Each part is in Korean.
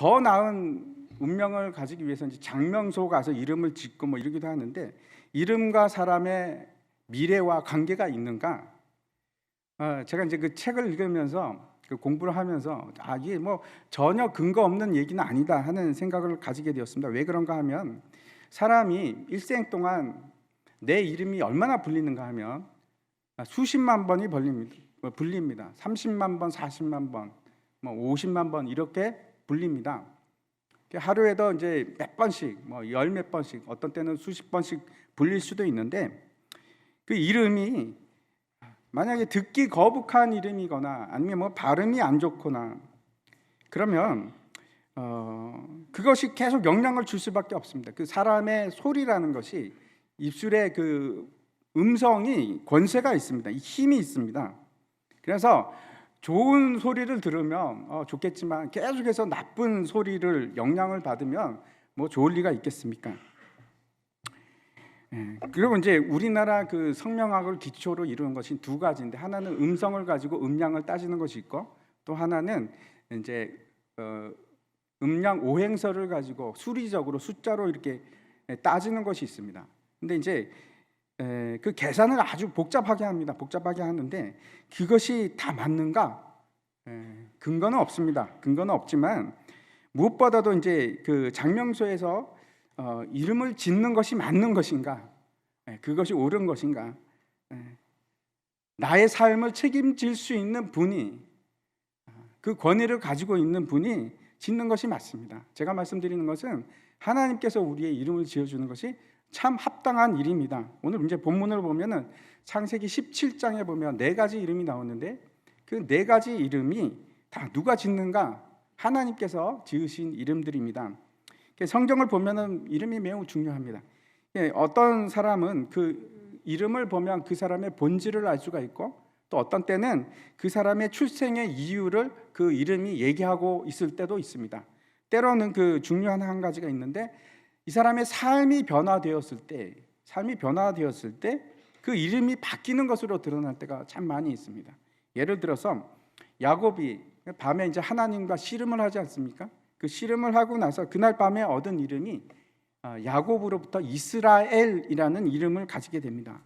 더 나은 운명을 가지기 위해서 이제 장명소 가서 이름을 짓고 뭐 이러기도 하는데, 이름과 사람의 미래와 관계가 있는가? 제가 이제 그 책을 읽으면서 그 공부를 하면서 이게 뭐 전혀 근거 없는 얘기는 아니다 하는 생각을 가지게 되었습니다. 왜 그런가 하면, 사람이 일생 동안 내 이름이 얼마나 불리는가 하면 수십만 번이 불립니다. 30만 번, 40만 번, 뭐 50만 번 이렇게 불립니다. 하루에도 이제 몇 번씩, 뭐 열 몇 번씩, 어떤 때는 수십 번씩 불릴 수도 있는데, 그 이름이 만약에 듣기 거북한 이름이거나 아니면 뭐 발음이 안 좋거나 그러면 그것이 계속 영향을 줄 수밖에 없습니다. 그 사람의 소리라는 것이, 입술의 그 음성이 권세가 있습니다. 힘이 있습니다. 그래서 좋은 소리를 들으면 좋겠지만, 계속해서 나쁜 소리를 영향을 받으면 뭐 좋을 리가 있겠습니까? 그리고 이제 우리나라 그 성명학을 기초로 이루는 것이 두 가지인데, 하나는 음성을 가지고 음량을 따지는 것이 있고, 또 하나는 이제 음량 오행서를 가지고 수리적으로 숫자로 이렇게 따지는 것이 있습니다. 근데 이제 그 계산을 아주 복잡하게 합니다. 복잡하게 하는데 그것이 다 맞는가? 근거는 없습니다. 근거는 없지만, 무엇보다도 이제 그 장명소에서 이름을 짓는 것이 맞는 것인가? 그것이 옳은 것인가? 나의 삶을 책임질 수 있는 분이, 그 권위를 가지고 있는 분이 짓는 것이 맞습니다. 제가 말씀드리는 것은 하나님께서 우리의 이름을 지어주는 것이 참 합당한 일입니다. 오늘 이제 본문을 보면은 창세기 17장에 보면 네 가지 이름이 나오는데, 그 네 가지 이름이 다 누가 짓는가? 하나님께서 지으신 이름들입니다. 성경을 보면은 이름이 매우 중요합니다. 어떤 사람은 그 이름을 보면 그 사람의 본질을 알 수가 있고, 또 어떤 때는 그 사람의 출생의 이유를 그 이름이 얘기하고 있을 때도 있습니다. 때로는 그 중요한 한 가지가 있는데, 이 사람의 삶이 변화되었을 때 그 이름이 바뀌는 것으로 드러날 때가 참 많이 있습니다. 예를 들어서 야곱이 밤에 이제 하나님과 씨름을 하지 않습니까? 그 씨름을 하고 나서 그날 밤에 얻은 이름이 야곱으로부터 이스라엘이라는 이름을 가지게 됩니다.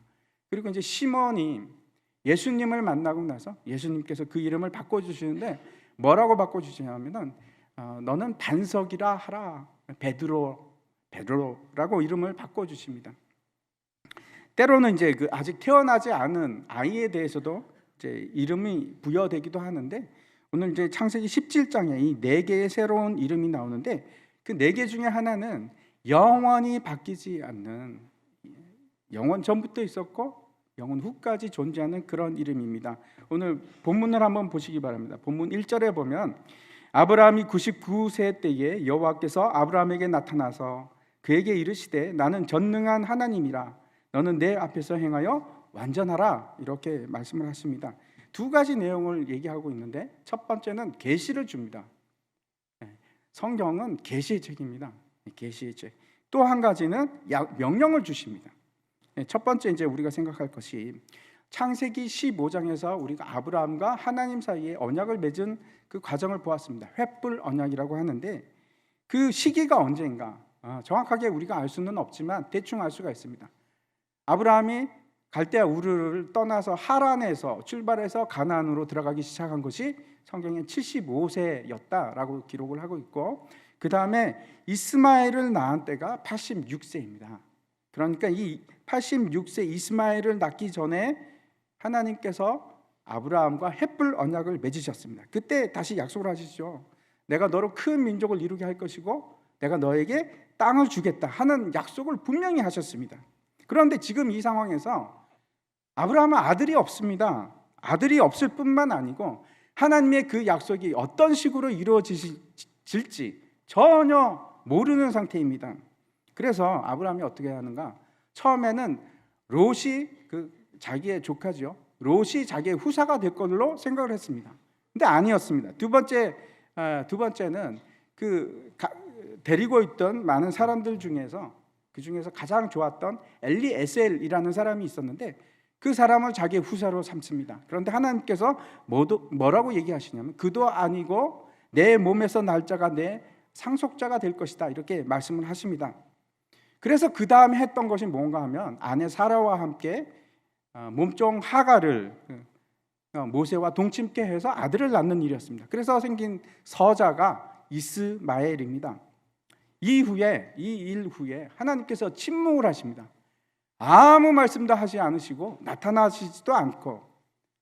그리고 이제 시몬이 예수님을 만나고 나서 예수님께서 그 이름을 바꿔주시는데, 뭐라고 바꿔주시냐면은 너는 반석이라 하라, 베드로라고 이름을 바꿔주십니다. 때로는 이제 그 아직 태어나지 않은 아이에 대해서도 이제 이름이 부여되기도 하는데, 오늘 이제 창세기 17장에 이 네 개의 새로운 이름이 나오는데, 그 네 개 중에 하나는 영원히 바뀌지 않는, 영원 전부터 있었고 영원 후까지 존재하는 그런 이름입니다. 오늘 본문을 한번 보시기 바랍니다. 본문 1절에 보면, 아브라함이 99세 때에 여호와께서 아브라함에게 나타나서 그에게 이르시되 나는 전능한 하나님이라, 너는 내 앞에서 행하여 완전하라, 이렇게 말씀을 하십니다. 두 가지 내용을 얘기하고 있는데, 첫 번째는 계시를 줍니다. 성경은 계시의 책입니다. 계시의 책. 또 한 가지는 명령을 주십니다. 첫 번째 이제 우리가 생각할 것이, 창세기 15장에서 우리가 아브라함과 하나님 사이에 언약을 맺은 그 과정을 보았습니다. 횃불 언약이라고 하는데, 그 시기가 언제인가 정확하게 우리가 알 수는 없지만 대충 알 수가 있습니다. 아브라함이 갈대아 우르를 떠나서 하란에서 출발해서 가나안으로 들어가기 시작한 것이 성경에 75세였다라고 기록을 하고 있고, 그 다음에 이스마엘을 낳은 때가 86세입니다. 그러니까 이 86세 이스마엘을 낳기 전에 하나님께서 아브라함과 횃불 언약을 맺으셨습니다. 그때 다시 약속을 하시죠. 내가 너로 큰 민족을 이루게 할 것이고 내가 너에게 땅을 주겠다 하는 약속을 분명히 하셨습니다. 그런데 지금 이 상황에서 아브라함은 아들이 없습니다. 아들이 없을 뿐만 아니고 하나님의 그 약속이 어떤 식으로 이루어질지 전혀 모르는 상태입니다. 그래서 아브라함이 어떻게 하는가? 처음에는 롯이 자기의 조카죠. 롯이 자기의 후사가 될 걸로 생각을 했습니다. 근데 아니었습니다. 두 번째는 데리고 있던 많은 사람들 중에서 그 중에서 가장 좋았던 엘리에셀이라는 사람이 있었는데, 그 사람을 자기의 후사로 삼습니다. 그런데 하나님께서 뭐라고 얘기하시냐면, 그도 아니고 내 몸에서 날 자가 내 상속자가 될 것이다 이렇게 말씀을 하십니다. 그래서 그 다음에 했던 것이 뭔가 하면 아내 사라와 함께 몸종 하가를 모세와 동침케 해서 아들을 낳는 일이었습니다. 그래서 생긴 서자가 이스마엘입니다. 이 일 후에 하나님께서 침묵을 하십니다. 아무 말씀도 하지 않으시고 나타나시지도 않고,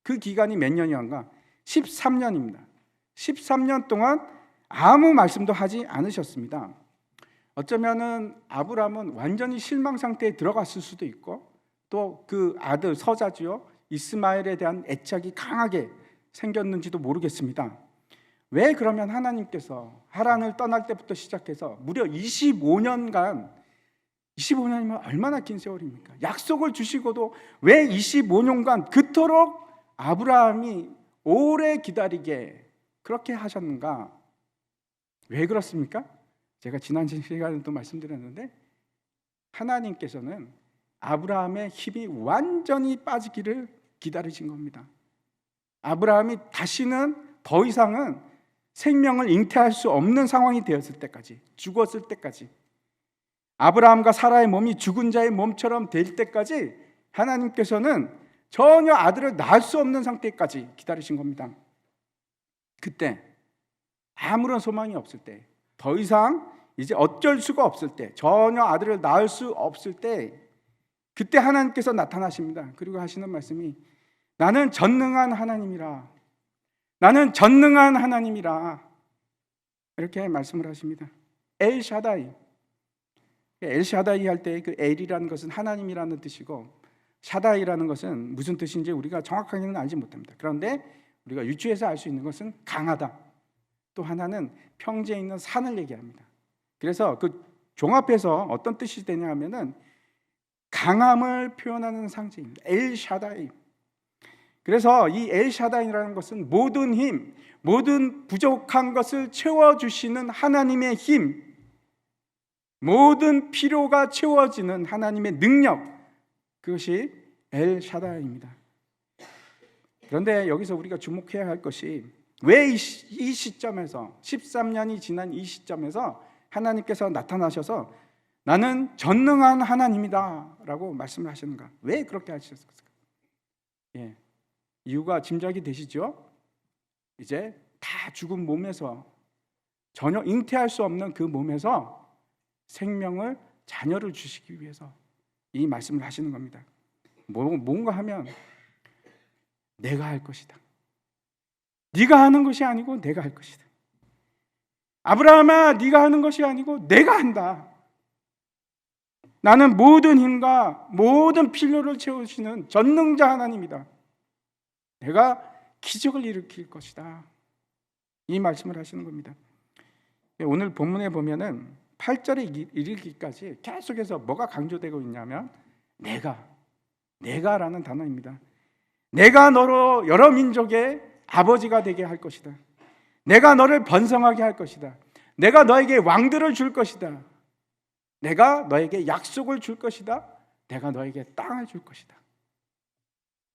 그 기간이 몇 년이었는가? 13년입니다. 13년 동안 아무 말씀도 하지 않으셨습니다. 어쩌면은 아브라함은 완전히 실망 상태에 들어갔을 수도 있고, 또 그 아들 서자지요 이스마엘에 대한 애착이 강하게 생겼는지도 모르겠습니다. 왜 그러면 하나님께서 하란을 떠날 때부터 시작해서 무려 25년간, 25년이면 얼마나 긴 세월입니까? 약속을 주시고도 왜 25년간 그토록 아브라함이 오래 기다리게 그렇게 하셨는가? 왜 그렇습니까? 제가 지난 시간에도 말씀드렸는데, 하나님께서는 아브라함의 힘이 완전히 빠지기를 기다리신 겁니다. 아브라함이 다시는 더 이상은 생명을 잉태할 수 없는 상황이 되었을 때까지, 죽었을 때까지, 아브라함과 사라의 몸이 죽은 자의 몸처럼 될 때까지 하나님께서는 전혀 아들을 낳을 수 없는 상태까지 기다리신 겁니다. 그때 아무런 소망이 없을 때, 더 이상 이제 어쩔 수가 없을 때, 전혀 아들을 낳을 수 없을 때, 그때 하나님께서 나타나십니다. 그리고 하시는 말씀이 나는 전능한 하나님이라, 나는 전능한 하나님이라, 이렇게 말씀을 하십니다. 엘샤다이. 엘샤다이 할 때 그 엘이라는 것은 하나님이라는 뜻이고, 샤다이라는 것은 무슨 뜻인지 우리가 정확하게는 알지 못합니다. 그런데 우리가 유추해서 알 수 있는 것은 강하다, 또 하나는 평지에 있는 산을 얘기합니다. 그래서 그 종합해서 어떤 뜻이 되냐 하면은 강함을 표현하는 상징입니다. 엘샤다이. 그래서 이 엘샤다이라는 것은 모든 힘, 모든 부족한 것을 채워주시는 하나님의 힘, 모든 필요가 채워지는 하나님의 능력, 그것이 엘샤다이입니다. 그런데 여기서 우리가 주목해야 할 것이, 왜 이 시점에서, 13년이 지난 이 시점에서 하나님께서 나타나셔서 나는 전능한 하나님이다 라고 말씀을 하시는가? 왜 그렇게 하셨을까? 이유가 짐작이 되시죠? 이제 다 죽은 몸에서, 전혀 잉태할 수 없는 그 몸에서 생명을, 자녀를 주시기 위해서 이 말씀을 하시는 겁니다. 뭔가 하면 내가 할 것이다, 네가 하는 것이 아니고 내가 할 것이다. 아브라함아, 네가 하는 것이 아니고 내가 한다. 나는 모든 힘과 모든 필요를 채우시는 전능자 하나님이다. 내가 기적을 일으킬 것이다. 이 말씀을 하시는 겁니다. 오늘 본문에 보면은 8절에 이르기까지 계속해서 뭐가 강조되고 있냐면 내가라는 단어입니다. 내가 너로 여러 민족의 아버지가 되게 할 것이다. 내가 너를 번성하게 할 것이다. 내가 너에게 왕들을 줄 것이다. 내가 너에게 약속을 줄 것이다. 내가 너에게 땅을 줄 것이다.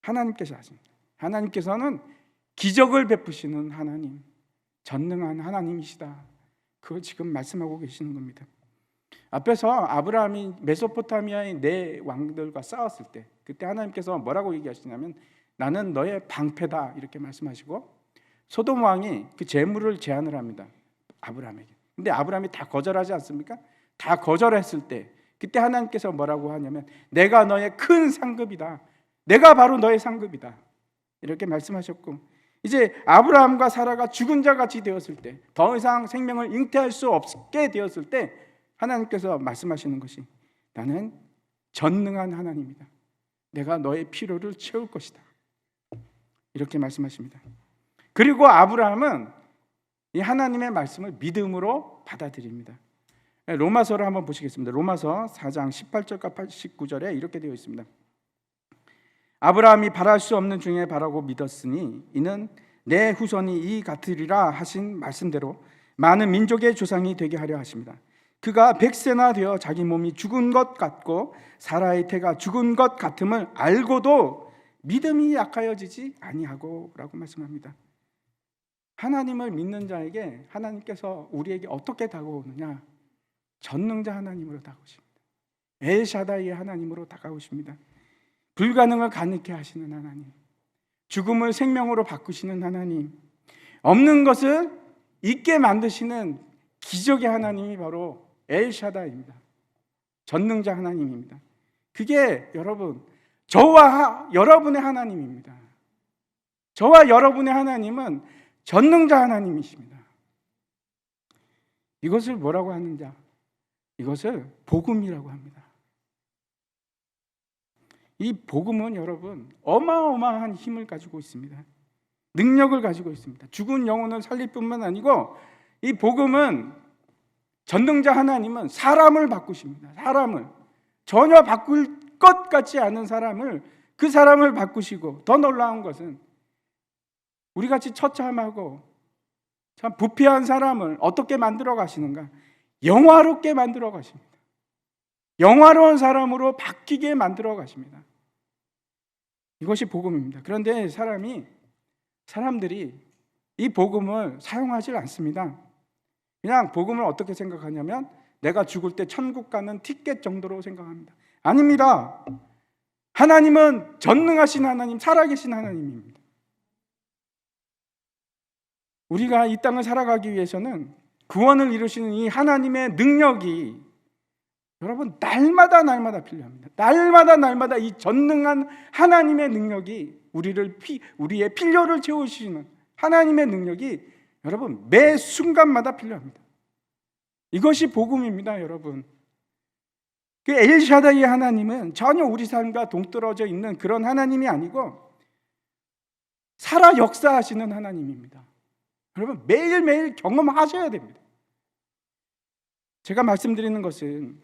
하나님께서 하십니다. 하나님께서는 기적을 베푸시는 하나님, 전능한 하나님이시다. 그걸 지금 말씀하고 계시는 겁니다. 앞에서 아브라함이 메소포타미아의 네 왕들과 싸웠을 때, 그때 하나님께서 뭐라고 얘기하시냐면 나는 너의 방패다 이렇게 말씀하시고, 소돔 왕이 그 재물을 제안을 합니다, 아브라함에게. 근데 아브라함이 다 거절하지 않습니까? 다 거절했을 때 그때 하나님께서 뭐라고 하냐면 내가 너의 큰 상급이다, 내가 바로 너의 상급이다 이렇게 말씀하셨고, 이제 아브라함과 사라가 죽은 자 같이 되었을 때, 더 이상 생명을 잉태할 수 없게 되었을 때 하나님께서 말씀하시는 것이 나는 전능한 하나님이다, 내가 너의 필요를 채울 것이다 이렇게 말씀하십니다. 그리고 아브라함은 이 하나님의 말씀을 믿음으로 받아들입니다. 로마서를 한번 보시겠습니다. 로마서 4장 18절과 19절에 이렇게 되어 있습니다. 아브라함이 바랄 수 없는 중에 바라고 믿었으니 이는 내 후손이 이 같으리라 하신 말씀대로 많은 민족의 조상이 되게 하려 하십니다. 그가 100세나 되어 자기 몸이 죽은 것 같고 사라의 태가 죽은 것 같음을 알고도 믿음이 약하여지지 아니하고 라고 말씀합니다. 하나님을 믿는 자에게 하나님께서 우리에게 어떻게 다가오느냐? 전능자 하나님으로 다가오십니다. 엘샤다이의 하나님으로 다가오십니다. 불가능을 가능케 하시는 하나님, 죽음을 생명으로 바꾸시는 하나님, 없는 것을 있게 만드시는 기적의 하나님이 바로 엘샤다이입니다. 전능자 하나님입니다. 그게 여러분, 저와 여러분의 하나님입니다. 저와 여러분의 하나님은 전능자 하나님이십니다. 이것을 뭐라고 하는가? 이것을 복음이라고 합니다. 이 복음은 여러분 어마어마한 힘을 가지고 있습니다. 능력을 가지고 있습니다. 죽은 영혼을 살릴 뿐만 아니고 이 복음은, 전능자 하나님은 사람을 바꾸십니다. 사람을, 전혀 바꿀 것 같지 않은 사람을, 그 사람을 바꾸시고, 더 놀라운 것은 우리같이 처참하고 참 부패한 사람을 어떻게 만들어 가시는가? 영화롭게 만들어 가십니다. 영화로운 사람으로 바뀌게 만들어 가십니다. 이것이 복음입니다. 그런데 사람들이 이 복음을 사용하지 않습니다. 그냥 복음을 어떻게 생각하냐면 내가 죽을 때 천국 가는 티켓 정도로 생각합니다. 아닙니다. 하나님은 전능하신 하나님, 살아계신 하나님입니다. 우리가 이 땅을 살아가기 위해서는 구원을 이루시는 이 하나님의 능력이 여러분 날마다 필요합니다. 날마다 이 전능한 하나님의 능력이 우리의 필요를 채우시는 하나님의 능력이 여러분 매 순간마다 필요합니다. 이것이 복음입니다, 여러분. 그 엘샤다이의 하나님은 전혀 우리 삶과 동떨어져 있는 그런 하나님이 아니고 살아 역사하시는 하나님입니다. 여러분 매일매일 경험하셔야 됩니다. 제가 말씀드리는 것은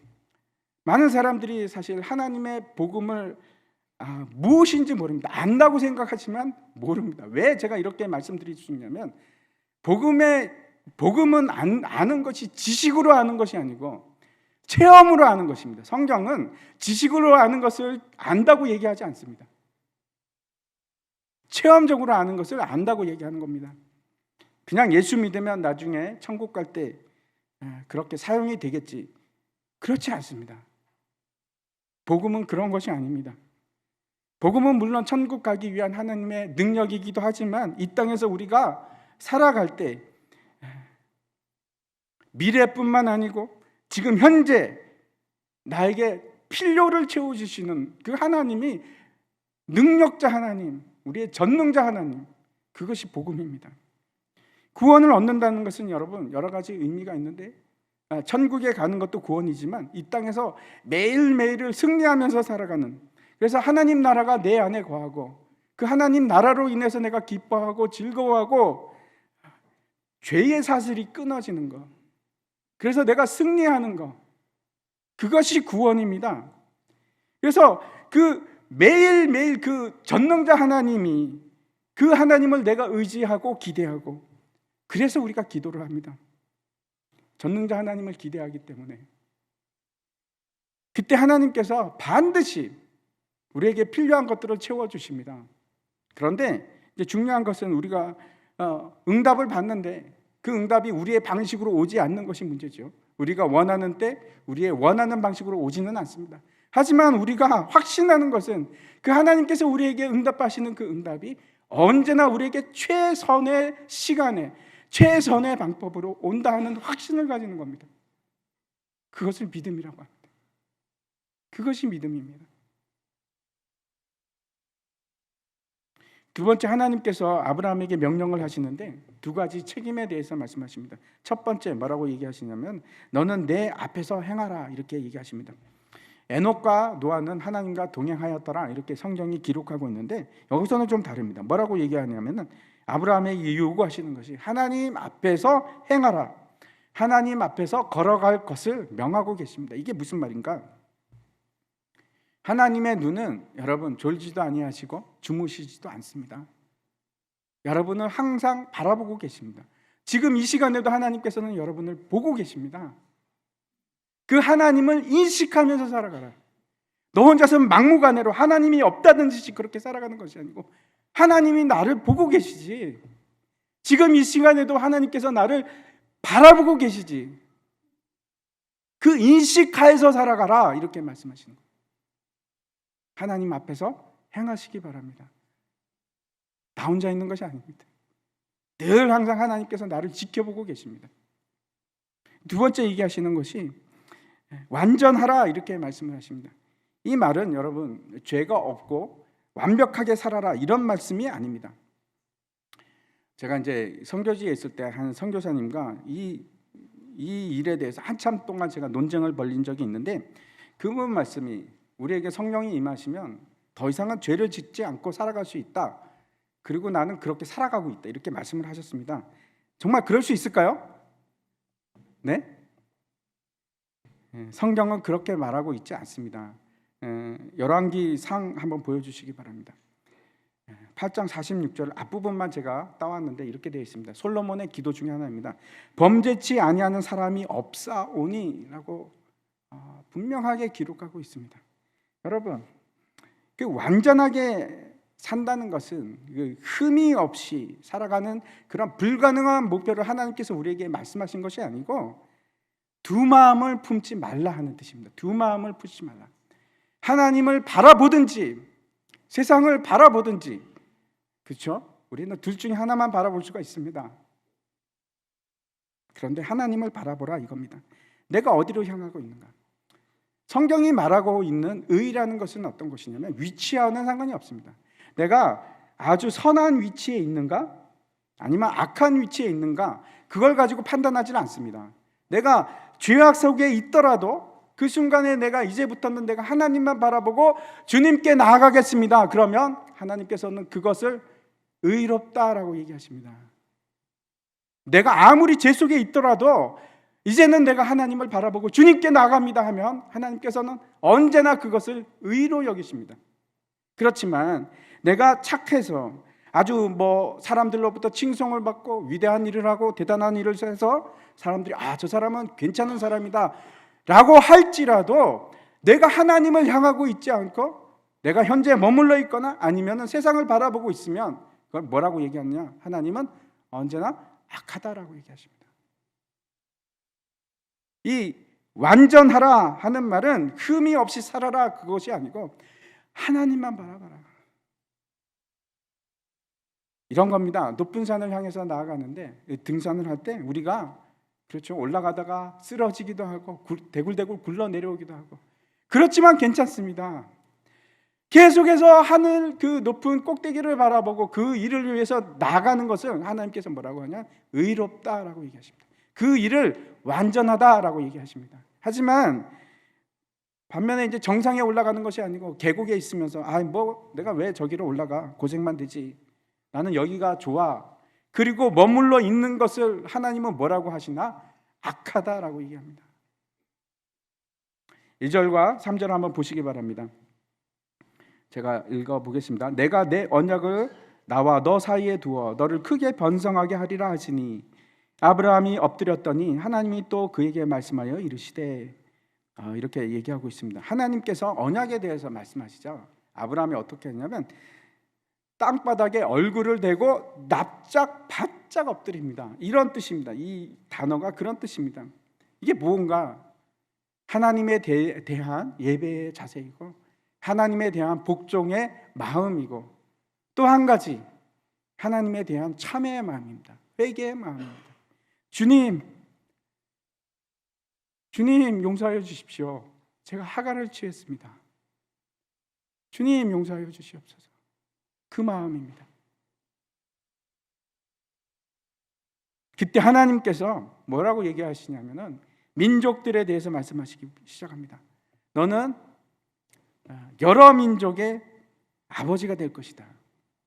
많은 사람들이 사실 하나님의 복음을 무엇인지 모릅니다. 안다고 생각하지만 모릅니다. 왜 제가 이렇게 말씀드릴 수 있냐면 복음은 아는 것이 지식으로 아는 것이 아니고 체험으로 아는 것입니다. 성경은 지식으로 아는 것을 안다고 얘기하지 않습니다. 체험적으로 아는 것을 안다고 얘기하는 겁니다. 그냥 예수 믿으면 나중에 천국 갈 때 그렇게 사용이 되겠지, 그렇지 않습니다. 복음은 그런 것이 아닙니다. 복음은 물론 천국 가기 위한 하나님의 능력이기도 하지만 이 땅에서 우리가 살아갈 때 미래뿐만 아니고 지금 현재 나에게 필요를 채워주시는 그 하나님이 능력자 하나님, 우리의 전능자 하나님, 그것이 복음입니다. 구원을 얻는다는 것은 여러분 여러 가지 의미가 있는데 천국에 가는 것도 구원이지만 이 땅에서 매일매일을 승리하면서 살아가는, 그래서 하나님 나라가 내 안에 거하고 그 하나님 나라로 인해서 내가 기뻐하고 즐거워하고 죄의 사슬이 끊어지는 것, 그래서 내가 승리하는 것, 그것이 구원입니다. 그래서 그 매일매일 그 전능자 하나님이, 그 하나님을 내가 의지하고 기대하고, 그래서 우리가 기도를 합니다. 전능자 하나님을 기대하기 때문에 그때 하나님께서 반드시 우리에게 필요한 것들을 채워주십니다. 그런데 이제 중요한 것은 우리가 응답을 받는데 그 응답이 우리의 방식으로 오지 않는 것이 문제죠. 우리가 원하는 때 우리의 원하는 방식으로 오지는 않습니다. 하지만 우리가 확신하는 것은 그 하나님께서 우리에게 응답하시는 그 응답이 언제나 우리에게 최선의 시간에 최선의 방법으로 온다 하는 확신을 가지는 겁니다. 그것을 믿음이라고 합니다. 그것이 믿음입니다. 두 번째, 하나님께서 아브라함에게 명령을 하시는데 두 가지 책임에 대해서 말씀하십니다. 첫 번째 뭐라고 얘기하시냐면 너는 내 앞에서 행하라, 이렇게 얘기하십니다. 에녹과 노아는 하나님과 동행하였더라, 이렇게 성경이 기록하고 있는데 여기서는 좀 다릅니다. 뭐라고 얘기하냐면은 아브라함에게 요구하시는 것이 하나님 앞에서 행하라, 하나님 앞에서 걸어갈 것을 명하고 계십니다. 이게 무슨 말인가? 하나님의 눈은 여러분 졸지도 아니하시고 주무시지도 않습니다. 여러분을 항상 바라보고 계십니다. 지금 이 시간에도 하나님께서는 여러분을 보고 계십니다. 그 하나님을 인식하면서 살아가라. 너 혼자서 막무가내로 하나님이 없다는 듯이 그렇게 살아가는 것이 아니고 하나님이 나를 보고 계시지. 지금 이 시간에도 하나님께서 나를 바라보고 계시지. 그 인식하에서 살아가라 이렇게 말씀하시는 거예요. 하나님 앞에서 행하시기 바랍니다. 나 혼자 있는 것이 아닙니다. 늘 항상 하나님께서 나를 지켜보고 계십니다. 두 번째 얘기하시는 것이 완전하라 이렇게 말씀을 하십니다. 이 말은 여러분 죄가 없고 완벽하게 살아라 이런 말씀이 아닙니다. 제가 이제 선교지에 있을 때 한 선교사님과 이 일에 대해서 한참 동안 제가 논쟁을 벌인 적이 있는데 그분 말씀이 우리에게 성령이 임하시면 더 이상은 죄를 짓지 않고 살아갈 수 있다. 그리고 나는 그렇게 살아가고 있다. 이렇게 말씀을 하셨습니다. 정말 그럴 수 있을까요? 네? 성경은 그렇게 말하고 있지 않습니다. 열왕기상 한번 보여주시기 바랍니다. 8장 46절 앞부분만 제가 따왔는데 이렇게 되어 있습니다. 솔로몬의 기도 중에 하나입니다. 범죄치 아니하는 사람이 없사오니 라고 분명하게 기록하고 있습니다. 여러분 그 완전하게 산다는 것은 그 흠이 없이 살아가는 그런 불가능한 목표를 하나님께서 우리에게 말씀하신 것이 아니고 두 마음을 품지 말라 하는 뜻입니다. 두 마음을 품지 말라. 하나님을 바라보든지 세상을 바라보든지, 그렇죠? 우리는 둘 중에 하나만 바라볼 수가 있습니다. 그런데 하나님을 바라보라 이겁니다. 내가 어디로 향하고 있는가? 성경이 말하고 있는 의라는 것은 어떤 것이냐면 위치와는 상관이 없습니다. 내가 아주 선한 위치에 있는가? 아니면 악한 위치에 있는가? 그걸 가지고 판단하지는 않습니다. 내가 죄악 속에 있더라도 그 순간에 내가 이제부터는 내가 하나님만 바라보고 주님께 나아가겠습니다. 그러면 하나님께서는 그것을 의롭다라고 얘기하십니다. 내가 아무리 죄 속에 있더라도 이제는 내가 하나님을 바라보고 주님께 나아갑니다 하면 하나님께서는 언제나 그것을 의로 여기십니다. 그렇지만 내가 착해서 아주 사람들로부터 칭송을 받고 위대한 일을 하고 대단한 일을 해서 사람들이 저 사람은 괜찮은 사람이다 라고 할지라도 내가 하나님을 향하고 있지 않고 내가 현재 머물러 있거나 아니면 세상을 바라보고 있으면 그걸 뭐라고 얘기하느냐? 하나님은 언제나 악하다라고 얘기하십니다. 이 완전하라 하는 말은 흠이 없이 살아라 그것이 아니고 하나님만 바라봐라 이런 겁니다. 높은 산을 향해서 나아가는데 등산을 할 때 우리가 그렇죠. 올라가다가 쓰러지기도 하고 대굴대굴 굴러 내려오기도 하고 그렇지만 괜찮습니다. 계속해서 하늘 그 높은 꼭대기를 바라보고 그 일을 위해서 나가는 것을 하나님께서 뭐라고 하냐? 의롭다라고 얘기하십니다. 그 일을 완전하다라고 얘기하십니다. 하지만 반면에 이제 정상에 올라가는 것이 아니고 계곡에 있으면서 내가 왜 저기로 올라가? 고생만 되지. 나는 여기가 좋아. 그리고 머물러 있는 것을 하나님은 뭐라고 하시나? 악하다라고 얘기합니다. 2절과 3절 한번 보시기 바랍니다. 제가 읽어보겠습니다. 내가 내 언약을 나와 너 사이에 두어 너를 크게 번성하게 하리라 하시니 아브라함이 엎드렸더니 하나님이 또 그에게 말씀하여 이르시되 이렇게 얘기하고 있습니다. 하나님께서 언약에 대해서 말씀하시죠. 아브라함이 어떻게 했냐면 땅바닥에 얼굴을 대고 납작 바짝 엎드립니다. 이런 뜻입니다. 이 단어가 그런 뜻입니다. 이게 뭔가 하나님에 대한 예배의 자세이고 하나님에 대한 복종의 마음이고 또 한 가지 하나님에 대한 참회의 마음입니다. 회개의 마음입니다. 주님 용서하여 주십시오. 제가 하갈을 취했습니다. 주님 용서하여 주시옵소서. 그 마음입니다. 그때 하나님께서 뭐라고 얘기하시냐면은 민족들에 대해서 말씀하시기 시작합니다. 너는 여러 민족의 아버지가 될 것이다.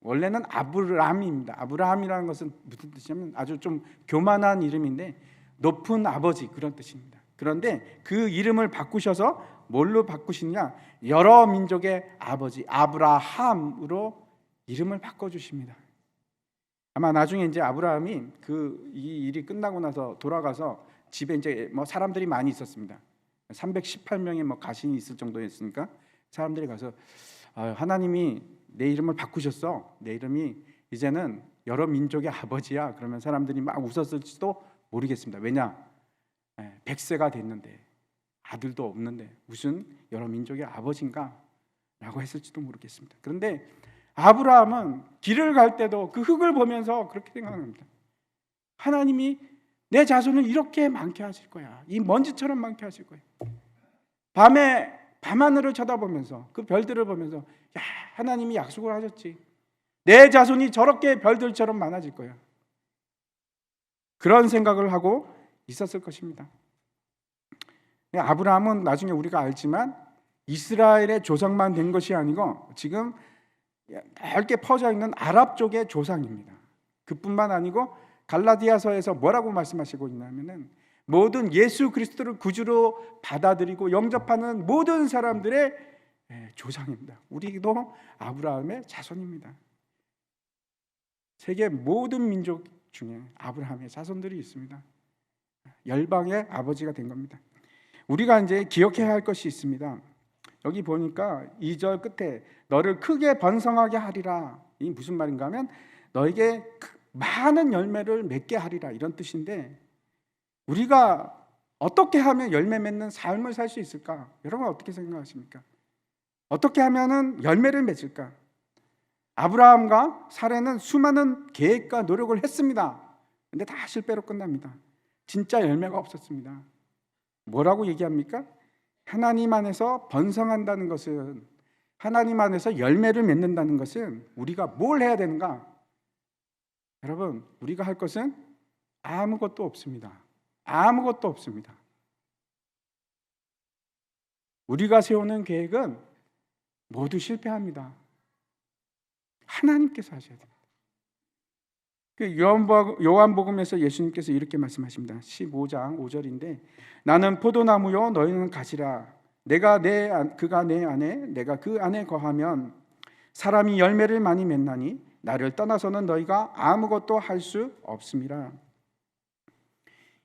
원래는 아브라함입니다. 아브라함이라는 것은 무슨 뜻이냐면 아주 좀 교만한 이름인데 높은 아버지 그런 뜻입니다. 그런데 그 이름을 바꾸셔서 뭘로 바꾸시냐? 여러 민족의 아버지 아브라함으로 이름을 바꿔주십니다. 아마 나중에 이제 아브라함이 이 일이 끝나고 나서 돌아가서 집에 이제 사람들이 많이 있었습니다. 318명의 가신이 있을 정도였으니까 사람들이 가서 하나님이 내 이름을 바꾸셨어. 내 이름이 이제는 여러 민족의 아버지야 그러면 사람들이 막 웃었을지도 모르겠습니다. 왜냐? 100세가 됐는데 아들도 없는데 무슨 여러 민족의 아버지인가? 라고 했을지도 모르겠습니다. 그런데 아브라함은 길을 갈 때도 그 흙을 보면서 그렇게 생각합니다. 하나님이 내 자손을 이렇게 많게 하실 거야. 이 먼지처럼 많게 하실 거야. 밤에 밤하늘을 쳐다보면서 그 별들을 보면서 야, 하나님이 약속을 하셨지. 내 자손이 저렇게 별들처럼 많아질 거야. 그런 생각을 하고 있었을 것입니다. 아브라함은 나중에 우리가 알지만 이스라엘의 조상만 된 것이 아니고 지금 넓게 퍼져 있는 아랍 쪽의 조상입니다. 그뿐만 아니고 갈라디아서에서 뭐라고 말씀하시고 있냐면은 모든 예수 그리스도를 구주로 받아들이고 영접하는 모든 사람들의 조상입니다. 우리도 아브라함의 자손입니다. 세계 모든 민족 중에 아브라함의 자손들이 있습니다. 열방의 아버지가 된 겁니다. 우리가 이제 기억해야 할 것이 있습니다. 여기 보니까 2절 끝에 너를 크게 번성하게 하리라. 이 무슨 말인가 하면 너에게 많은 열매를 맺게 하리라 이런 뜻인데 우리가 어떻게 하면 열매 맺는 삶을 살 수 있을까? 여러분 어떻게 생각하십니까? 어떻게 하면은 열매를 맺을까? 아브라함과 사라는 수많은 계획과 노력을 했습니다. 근데 다 실패로 끝납니다. 진짜 열매가 없었습니다. 뭐라고 얘기합니까? 하나님 안에서 번성한다는 것은, 하나님 안에서 열매를 맺는다는 것은 우리가 뭘 해야 되는가? 여러분, 우리가 할 것은 아무것도 없습니다. 아무것도 없습니다. 우리가 세우는 계획은 모두 실패합니다. 하나님께서 하셔야 됩니다. 요한복음에서 예수님께서 이렇게 말씀하십니다. 15장 5절인데 나는 포도나무요 너희는 가지라. 그가 내 안에 내가 그 안에 거하면 사람이 열매를 많이 맺나니 나를 떠나서는 너희가 아무것도 할 수 없음이라.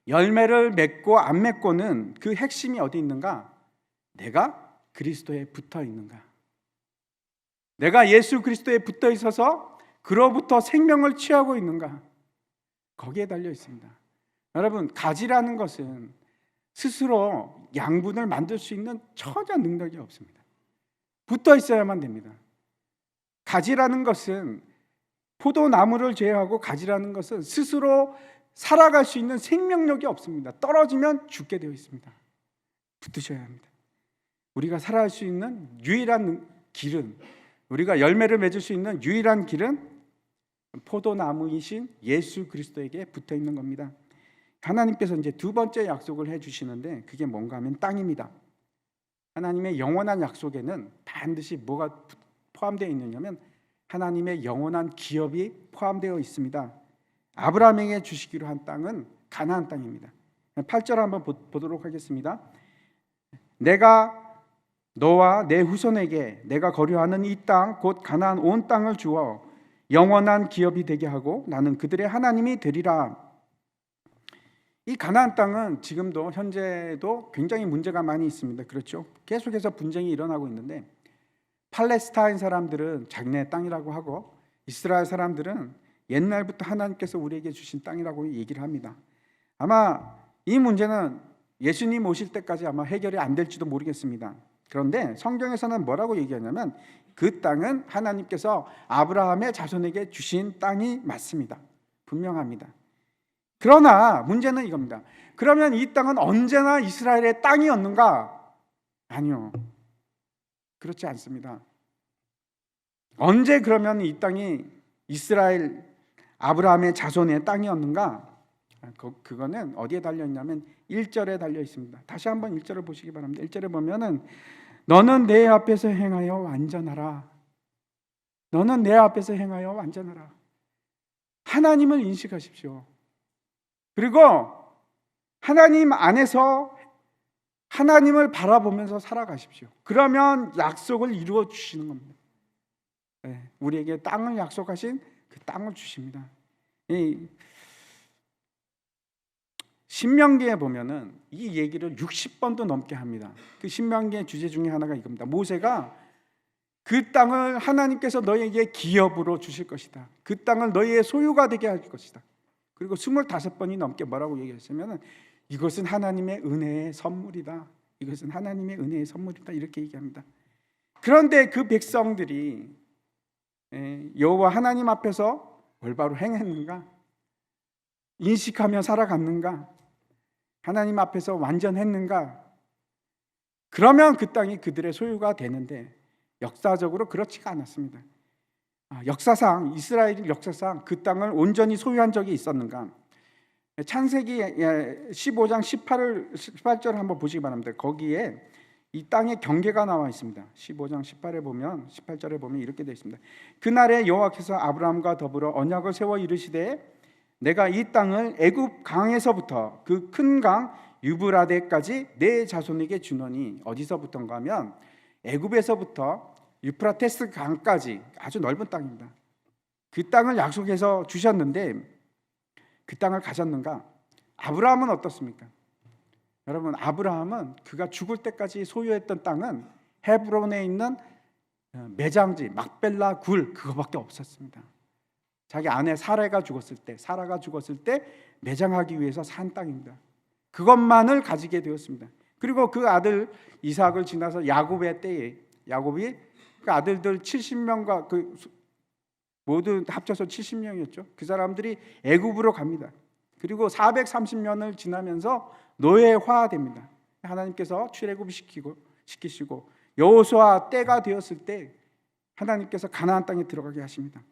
열매를 맺고 안 맺고는 그 핵심이 어디 있는가? 내가 그리스도에 붙어 있는가? 내가 예수 그리스도에 붙어 있어서 그로부터 생명을 취하고 있는가? 거기에 달려 있습니다. 여러분, 가지라는 것은 스스로 양분을 만들 수 있는 전혀 능력이 없습니다. 붙어 있어야만 됩니다. 가지라는 것은 포도나무를 제외하고 가지라는 것은 스스로 살아갈 수 있는 생명력이 없습니다. 떨어지면 죽게 되어 있습니다. 붙으셔야 합니다. 우리가 살아갈 수 있는 유일한 길은, 우리가 열매를 맺을 수 있는 유일한 길은 포도나무이신 예수 그리스도에게 붙어 있는 겁니다. 하나님께서 이제 두 번째 약속을 해주시는데 그게 뭔가 하면 땅입니다. 하나님의 영원한 약속에는 반드시 뭐가 포함되어 있느냐면 하나님의 영원한 기업이 포함되어 있습니다. 아브라함에게 주시기로 한 땅은 가나안 땅입니다. 8절 한번 보도록 하겠습니다. 내가 너와 내 후손에게 내가 거류하는 이 땅 곧 가나안 온 땅을 주어 영원한 기업이 되게 하고 나는 그들의 하나님이 되리라. 이 가나안 땅은 지금도 현재도 굉장히 문제가 많이 있습니다. 그렇죠? 계속해서 분쟁이 일어나고 있는데 팔레스타인 사람들은 자기네 땅이라고 하고 이스라엘 사람들은 옛날부터 하나님께서 우리에게 주신 땅이라고 얘기를 합니다. 아마 이 문제는 예수님 오실 때까지 아마 해결이 안 될지도 모르겠습니다. 그런데 성경에서는 뭐라고 얘기하냐면 그 땅은 하나님께서 아브라함의 자손에게 주신 땅이 맞습니다. 분명합니다. 그러나 문제는 이겁니다. 그러면 이 땅은 언제나 이스라엘의 땅이었는가? 아니요. 그렇지 않습니다. 언제 그러면 이 땅이 이스라엘 아브라함의 자손의 땅이었는가? 그거는 어디에 달려 있냐면 1절에 달려 있습니다. 다시 한번 1절을 보시기 바랍니다. 1절에 보면은 너는 내 앞에서 행하여 완전하라. 너는 내 앞에서 행하여 완전하라. 하나님을 인식하십시오. 그리고 하나님 안에서 하나님을 바라보면서 살아가십시오. 그러면 약속을 이루어 주시는 겁니다. 우리에게 땅을 약속하신 그 땅을 주십니다. 이 신명기에 보면은 이 얘기를 60번도 넘게 합니다. 그 신명기의 주제 중에 하나가 이겁니다. 모세가 그 땅을 하나님께서 너에게 기업으로 주실 것이다. 그 땅을 너희의 소유가 되게 할 것이다. 그리고 25번이 넘게 뭐라고 얘기했으면 이것은 하나님의 은혜의 선물이다. 이것은 하나님의 은혜의 선물이다. 이렇게 얘기합니다. 그런데 그 백성들이 여호와 하나님 앞에서 올바로 행했는가? 인식하며 살아갔는가? 하나님 앞에서 완전했는가? 그러면 그 땅이 그들의 소유가 되는데 역사적으로 그렇지가 않았습니다. 역사상, 이스라엘 역사상 그 땅을 온전히 소유한 적이 있었는가? 창세기 15장 18절 한번 보시기 바랍니다. 거기에 이 땅의 경계가 나와 있습니다. 15장 18절에 보면 이렇게 되어 있습니다. 그날에 여호와께서 아브라함과 더불어 언약을 세워 이르시되 내가 이 땅을 애굽 강에서부터 그 큰 강 유브라데까지 내 자손에게 주노니, 어디서부터인가 하면 애굽에서부터 유프라테스 강까지 아주 넓은 땅입니다. 그 땅을 약속해서 주셨는데 그 땅을 가졌는가? 아브라함은 어떻습니까? 여러분, 아브라함은 그가 죽을 때까지 소유했던 땅은 헤브론에 있는 매장지 막벨라 굴 그거밖에 없었습니다. 자기 아내 사라가 죽었을 때 매장하기 위해서 산 땅입니다. 그것만을 가지게 되었습니다. 그리고 그 아들 이삭을 지나서 야곱의 때에 야곱이 그 아들들 70명과 그 모두 합쳐서 70명이었죠. 그 사람들이 애굽으로 갑니다. 그리고 430년을 지나면서 노예화됩니다. 하나님께서 출애굽 시키시고 여호수아 때가 되었을 때 하나님께서 가나안 땅에 들어가게 하십니다.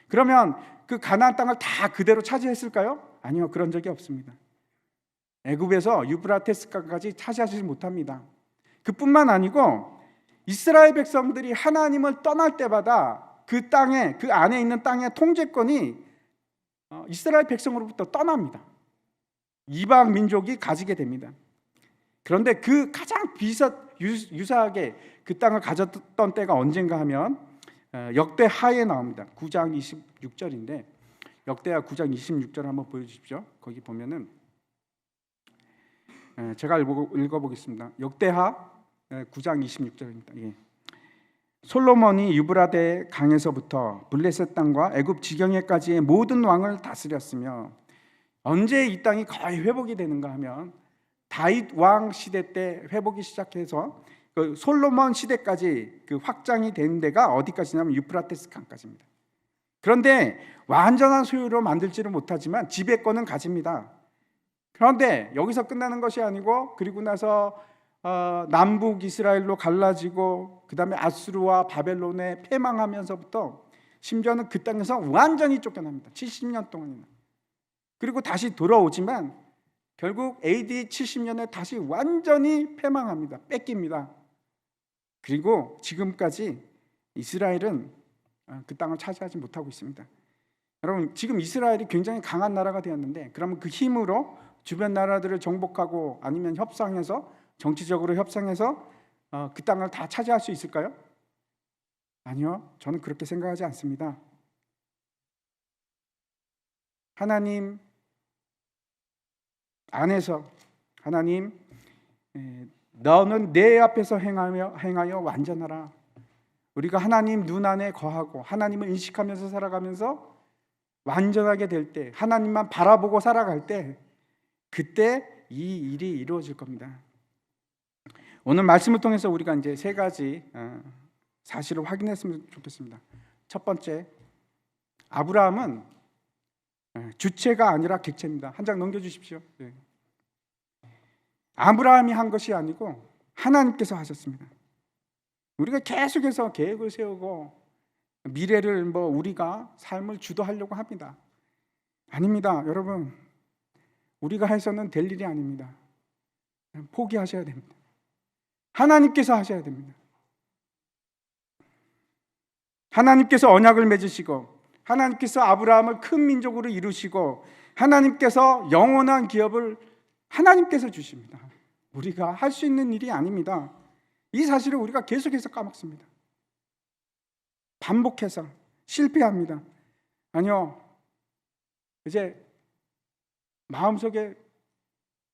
그러면 그 가나안 땅을 다 그대로 차지했을까요? 아니요, 그런 적이 없습니다. 애굽에서 유브라테스강까지 차지하지 못합니다. 그뿐만 아니고 이스라엘 백성들이 하나님을 떠날 때마다 그 땅에, 그 안에 있는 땅의 통제권이 이스라엘 백성으로부터 떠납니다. 이방 민족이 가지게 됩니다. 그런데 그 가장 유사하게 그 땅을 가졌던 때가 언젠가 하면 역대하에 나옵니다. 9장 26절인데 역대하 9장 26절 한번 보여주십시오. 거기 보면은 제가 읽어보겠습니다. 역대하 9장 26절입니다. 예. 솔로몬이 유브라데 강에서부터 블레셋 땅과 애굽 지경에까지의 모든 왕을 다스렸으며, 언제 이 땅이 거의 회복이 되는가 하면 다윗 왕 시대 때 회복이 시작해서 그 솔로몬 시대까지 그 확장이 된 데가 어디까지냐면 유프라테스 강까지입니다. 그런데 완전한 소유로 만들지는 못하지만 지배권은 가집니다. 그런데 여기서 끝나는 것이 아니고 그리고 나서 남북 이스라엘로 갈라지고 그 다음에 아수르와 바벨론에 패망하면서부터 심지어는 그 땅에서 완전히 쫓겨납니다. 70년 동안이나. 그리고 다시 돌아오지만 결국 AD 70년에 다시 완전히 패망합니다. 뺏깁니다. 그리고 지금까지 이스라엘은 그 땅을 차지하지 못하고 있습니다. 여러분, 지금 이스라엘이 굉장히 강한 나라가 되었는데 그러면 그 힘으로 주변 나라들을 정복하고 아니면 협상해서 정치적으로 협상해서 그 땅을 다 차지할 수 있을까요? 아니요, 저는 그렇게 생각하지 않습니다. 하나님 안에서 하나님, 너는 내 앞에서 행하여 완전하라. 우리가 하나님 눈 안에 거하고 하나님을 인식하면서 살아가면서 완전하게 될 때, 하나님만 바라보고 살아갈 때, 그때 이 일이 이루어질 겁니다. 오늘 말씀을 통해서 우리가 이제 세 가지 사실을 확인했으면 좋겠습니다. 첫 번째, 아브라함은 주체가 아니라 객체입니다. 한 장 넘겨주십시오. 네. 아브라함이 한 것이 아니고 하나님께서 하셨습니다. 우리가 계속해서 계획을 세우고 미래를 우리가 삶을 주도하려고 합니다. 아닙니다. 여러분, 우리가 해서는 될 일이 아닙니다. 포기하셔야 됩니다. 하나님께서 하셔야 됩니다. 하나님께서 언약을 맺으시고 하나님께서 아브라함을 큰 민족으로 이루시고 하나님께서 영원한 기업을 하나님께서 주십니다. 우리가 할 수 있는 일이 아닙니다. 이 사실을 우리가 계속해서 까먹습니다. 반복해서 실패합니다. 아니요, 이제 마음속에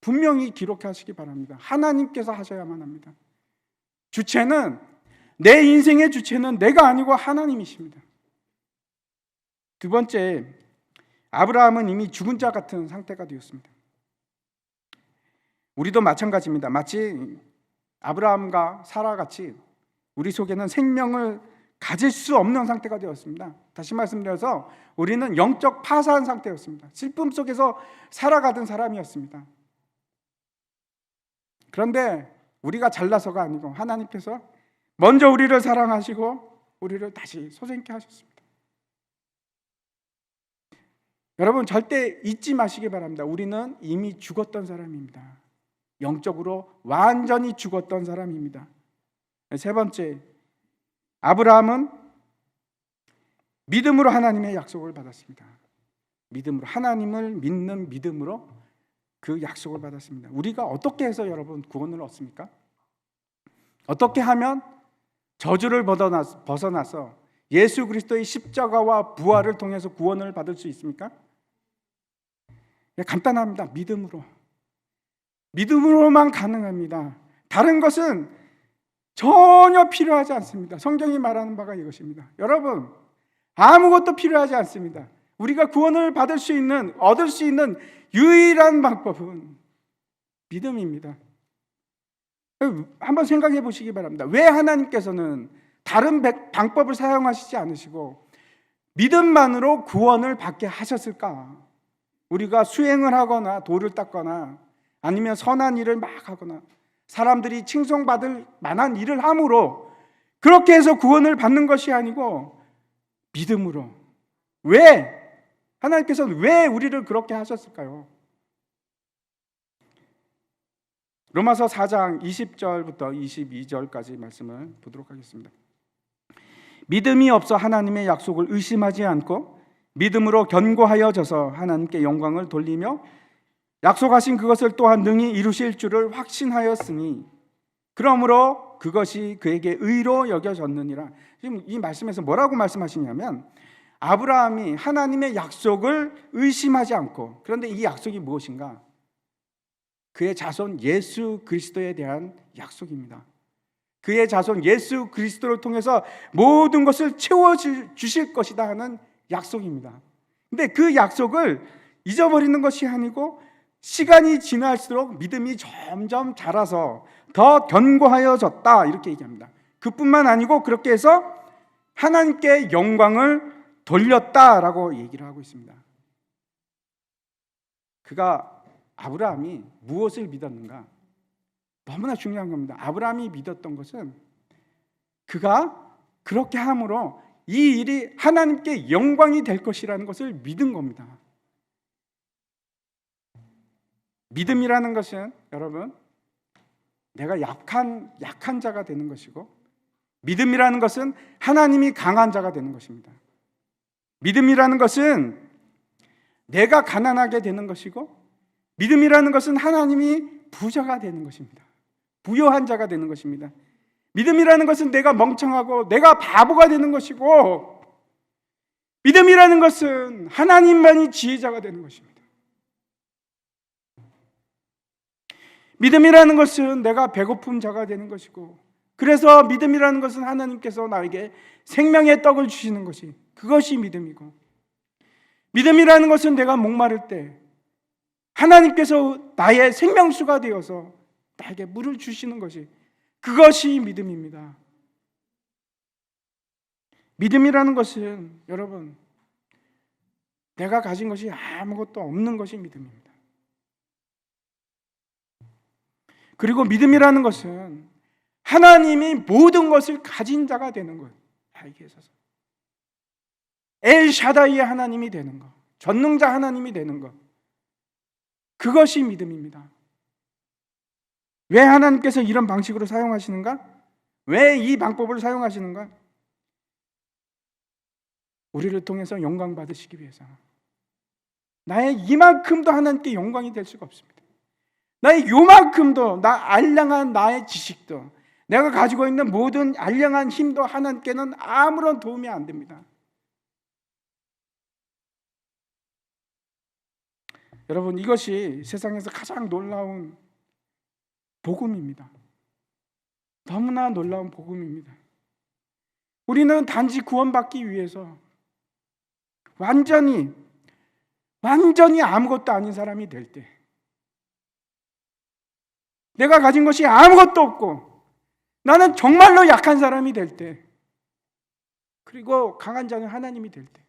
분명히 기록하시기 바랍니다. 하나님께서 하셔야만 합니다. 주체는 내 인생의 주체는 내가 아니고 하나님이십니다. 두 번째, 아브라함은 이미 죽은 자 같은 상태가 되었습니다. 우리도 마찬가지입니다. 마치 아브라함과 사라같이 우리 속에는 생명을 가질 수 없는 상태가 되었습니다. 다시 말씀드려서 우리는 영적 파산 상태였습니다. 슬픔 속에서 살아가던 사람이었습니다. 그런데 우리가 잘나서가 아니고 하나님께서 먼저 우리를 사랑하시고 우리를 다시 소생케 하셨습니다. 여러분 절대 잊지 마시기 바랍니다. 우리는 이미 죽었던 사람입니다. 영적으로 완전히 죽었던 사람입니다. 세 번째, 아브라함은 믿음으로 하나님의 약속을 받았습니다. 믿음으로, 하나님을 믿는 믿음으로 그 약속을 받았습니다. 우리가 어떻게 해서 여러분 구원을 얻습니까? 어떻게 하면 저주를 벗어나서 예수 그리스도의 십자가와 부활을 통해서 구원을 받을 수 있습니까? 간단합니다. 믿음으로만 가능합니다. 다른 것은 전혀 필요하지 않습니다. 성경이 말하는 바가 이것입니다. 여러분, 아무것도 필요하지 않습니다. 우리가 구원을 얻을 수 있는 유일한 방법은 믿음입니다. 한번 생각해 보시기 바랍니다. 왜 하나님께서는 다른 방법을 사용하시지 않으시고 믿음만으로 구원을 받게 하셨을까? 우리가 수행을 하거나 돌을 닦거나 아니면 선한 일을 막 하거나 사람들이 칭송받을 만한 일을 함으로 그렇게 해서 구원을 받는 것이 아니고 믿음으로. 왜? 하나님께서는 왜 우리를 그렇게 하셨을까요? 로마서 4장 20절부터 22절까지 말씀을 보도록 하겠습니다. 믿음이 없어 하나님의 약속을 의심하지 않고 믿음으로 견고하여져서 하나님께 영광을 돌리며 약속하신 그것을 또한 능히 이루실 줄을 확신하였으니 그러므로 그것이 그에게 의로 여겨졌느니라. 지금 이 말씀에서 뭐라고 말씀하시냐면 아브라함이 하나님의 약속을 의심하지 않고, 그런데 이 약속이 무엇인가? 그의 자손 예수 그리스도에 대한 약속입니다. 그의 자손 예수 그리스도를 통해서 모든 것을 채워주실 것이다 하는 약속입니다. 근데 그 약속을 잊어버리는 것이 아니고 시간이 지날수록 믿음이 점점 자라서 더 견고하여졌다 이렇게 얘기합니다. 그뿐만 아니고 그렇게 해서 하나님께 영광을 돌렸다라고 얘기를 하고 있습니다. 아브라함이 무엇을 믿었는가? 너무나 중요한 겁니다. 아브라함이 믿었던 것은 그가 그렇게 함으로 이 일이 하나님께 영광이 될 것이라는 것을 믿은 겁니다. 믿음이라는 것은 여러분 내가 약한 자가 되는 것이고, 믿음이라는 것은 하나님이 강한 자가 되는 것입니다. 믿음이라는 것은 내가 가난하게 되는 것이고, 믿음이라는 것은 하나님이 부자가 되는 것입니다. 부요한 자가 되는 것입니다. 믿음이라는 것은 내가 멍청하고 내가 바보가 되는 것이고, 믿음이라는 것은 하나님만이 지혜자가 되는 것입니다. 믿음이라는 것은 내가 배고픈 자가 되는 것이고, 그래서 믿음이라는 것은 하나님께서 나에게 생명의 떡을 주시는 그것이 믿음이고, 믿음이라는 것은 내가 목마를 때 하나님께서 나의 생명수가 되어서 나에게 물을 주시는 그것이 믿음입니다. 믿음이라는 것은 여러분 내가 가진 것이 아무것도 없는 것이 믿음입니다. 그리고 믿음이라는 것은 하나님이 모든 것을 가진 자가 되는 것, 나에게 있어서 엘샤다이의 하나님이 되는 것, 전능자 하나님이 되는 것, 그것이 믿음입니다. 왜 하나님께서 이런 방식으로 사용하시는가? 왜 이 방법을 사용하시는가? 우리를 통해서 영광 받으시기 위해서. 나의 이만큼도 하나님께 영광이 될 수가 없습니다. 나의 요만큼도, 알량한 나의 지식도, 내가 가지고 있는 모든 알량한 힘도 하나님께는 아무런 도움이 안 됩니다. 여러분, 이것이 세상에서 가장 놀라운 복음입니다. 너무나 놀라운 복음입니다. 우리는 단지 구원받기 위해서 완전히 아무것도 아닌 사람이 될 때, 내가 가진 것이 아무것도 없고 나는 정말로 약한 사람이 될 때, 그리고 강한 자는 하나님이 될 때,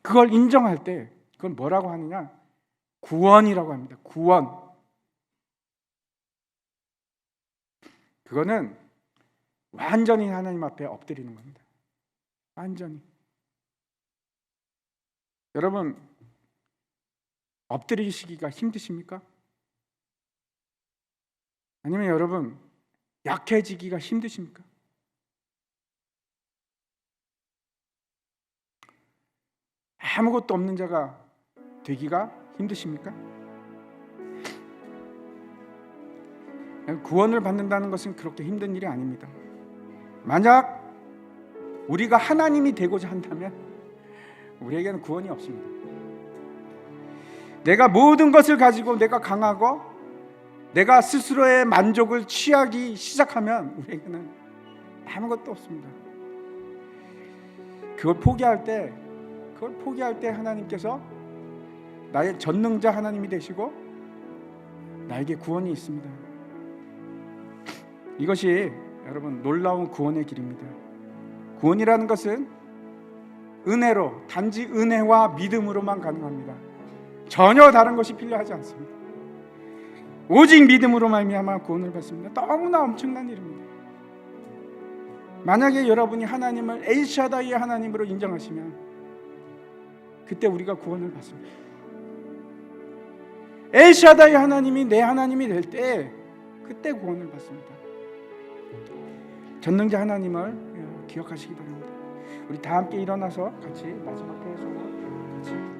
그걸 인정할 때 그걸 뭐라고 하느냐? 구원이라고 합니다. 구원. 그거는 완전히 하나님 앞에 엎드리는 겁니다. 완전히. 여러분, 엎드리시기가 힘드십니까? 아니면 여러분, 약해지기가 힘드십니까? 아무것도 없는 자가 되기가 힘드십니까? 구원을 받는다는 것은 그렇게 힘든 일이 아닙니다. 만약 우리가 하나님이 되고자 한다면 우리에게는 구원이 없습니다. 내가 모든 것을 가지고 내가 강하고 내가 스스로의 만족을 취하기 시작하면 우리에게는 아무것도 없습니다. 그걸 포기할 때 하나님께서 나의 전능자 하나님이 되시고 나에게 구원이 있습니다. 이것이 여러분 놀라운 구원의 길입니다. 구원이라는 것은 은혜로, 단지 은혜와 믿음으로만 가능합니다. 전혀 다른 것이 필요하지 않습니다. 오직 믿음으로 말미암아 구원을 받습니다. 너무나 엄청난 일입니다. 만약에 여러분이 하나님을 엘샤다이의 하나님으로 인정하시면 그때 우리가 구원을 받습니다. 엘샤다이 하나님이 내 하나님이 될 때 그때 구원을 받습니다. 전능자 하나님을 기억하시기 바랍니다. 우리 다 함께 일어나서 같이 마지막 회에서 같이